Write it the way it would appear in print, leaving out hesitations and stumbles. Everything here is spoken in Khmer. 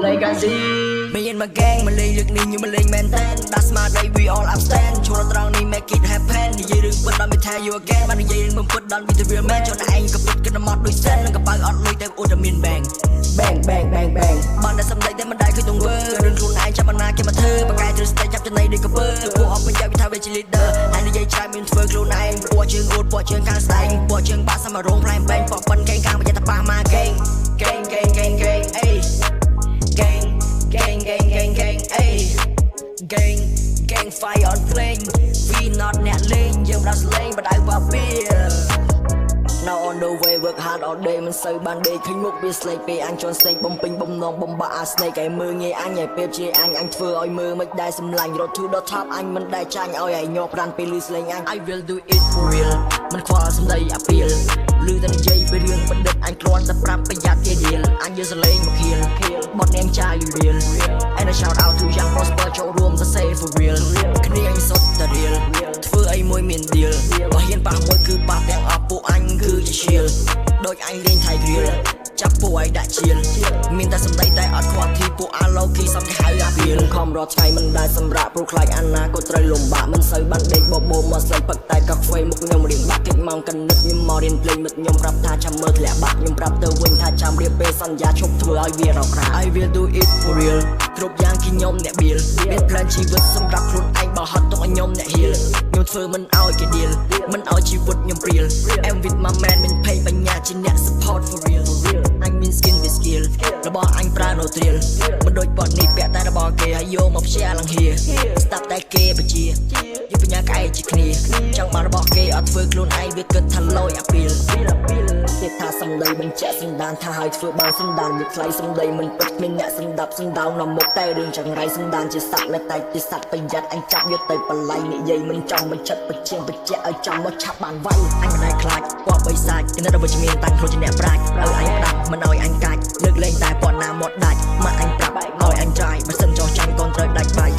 legacy មាន my gang មកលេងលើកនេះខ្ញុំមកលេងមែនតើ That's my day we all upstand ជួលត្រង់នេះ make it happen និយាយរឿងពិតដល់មិន tell you again បាននិយាយរឿងមិនពិតដល់ with the real man ចូលឯងក៏ពិតគិតមកដូចសិននឹងកប៉ៅអត់លុយតែអ៊ូតែមាន bang bang bang bang bang បានតែសម្ដីតែមិនដែលឃើញទង្វើរឿងខ្លួនឯងចាប់បណ្ណាគេមកធ្វើបកកាយទ្រឹស្ដីចាប់ចំណៃដូចកពើពួកអត់បញ្ជាក់វាថាវាជា leader ហើយនិយាយច្រើនមានធ្វើខ្លួនឯងពួកជើងអួតពួកជើងខាងស្ដែងពួកជើងបាក់សមរងផ្លែបែងប៉ុនកេងខាងបញ្ញាតប៉ះមក gang gang gang gang gang អេ gang gang gang gang gang អេ gang gang fire on plane we not អ្នកលេងយើងប្រាស្លេងបដៅបាពី Now on the way work hard all day មិនសូវបានដេកឃើញមុខវាស្លេកពេលអញជន់ស្នេកបំពេញបំណងបំបាក់អាស្នេកឲ្យមើងងាយអញឲ្យពេលជាអញធ្វើឲ្យមើលមិនដែរសម្លាញ់ Road to the top អញមិនដែរចាញ់ឲ្យញ័រប្រានពេលលឺស្លេងអញ I will do it for real មិនខ្វល់សម្ដីអាពីលលឺតែនិយាយពីរឿងបណ្ឌិតអញគ្រាន់តែប្រាប់ប្រយ័ត្នគេដៀលអញយកសលេងមកខៀលបត់នាងចាយ real and a shout out to young prosper ចូលរួមសរសេរ for real គ្នាអញសុទ្ធតែ real ធ្វើអីមួយមាន deal បើហ៊ានប៉ះមួយគឺប៉ះទាំងអស់ពួកអញគឺជាឈៀលដូចអញលេងថៃគ្រៀលចាប់ពួកឲ្យដាក់ឈៀលមានតែសម្ដីតែអត់ខ្វល់ទីពួកអាឡូគីសំគេហៅអាពីលខំរត់ឆ្ងាយមិនដែលសម្រាប់ព្រោះខ្លាចអាណាក៏ត្រូវលំបាកមិនសូវបានដេកបបោមកស្លេងផឹកតែកាហ្វេមុខខ្ញុំរៀងបាក់គេមកកណិតខ្ញុំមករៀនភ្លេងមិត្តខ្ញុំប្រាប់ថាចាំមើលធ្លាក់បាក់ខ្ញុំប្រាប់ទៅវិញថាចាំរៀបពេលសន្យាឈប់ធ្វើឲ្យវារករា I will do it for real គ្រប់យ៉ាងគឺខ្ញុំអ្នកបៀលមាន plan ជីវិតសម្រាប់ខ្លួនឯងបើហត់ទុកឲ្យខ្ញុំអ្នកហៀលខ្ញុំធ្វើមិនឲ្យគេដៀលមិនឲ្យជីវិតខ្ញុំព្រៀល I'm with my man មានភ័យបញ្ញាជាអ្នក support for real អញមាន skin with skill របស់អញប្រើ no thrill មិនដូចប៉ុតនេះពាក់តែរបស់គេហើយយកមកព្យាឡើងហៀស្ដាប់តែគេបជាយកបញ្ញាក្អែកជាគ្នាចង់បានរបស់គេអត់ធ្វើខ្លួនឯងវាគិតថាលយអាពីលគេថាសម្ដីបញ្ជាក់សន្តានថាឲ្យធ្វើបានសន្តានវាថ្លៃសម្ដីមិនពិតមានអ្នកសម្ដាប់សណ្ដោងនៅមុខតែរឿងចង្រៃសន្តានជាសត្វតែជាសត្វប្រយ័ត្នអញចាប់យកទៅបល័យនិយាយមិនចំបញ្ចិតបញ្ជាបញ្ជាក់ឲ្យចំមកឆាប់បានវាយអញមិនដែលខ្លាចពួកបិសាចគណិតវិជ្ជមានតាំងខ្លួនជាអ្នកប្រាជ្ញឲ្យអញផ្ដាច់មិនឲ្យអញកាច់លើកលែងតែប៉ុណ្ណាមាត់ដាច់មកអញប្រាប់ឲ្យអញចាយបើសិនចោះចាញ់កូនត្រូវដាច់បាយ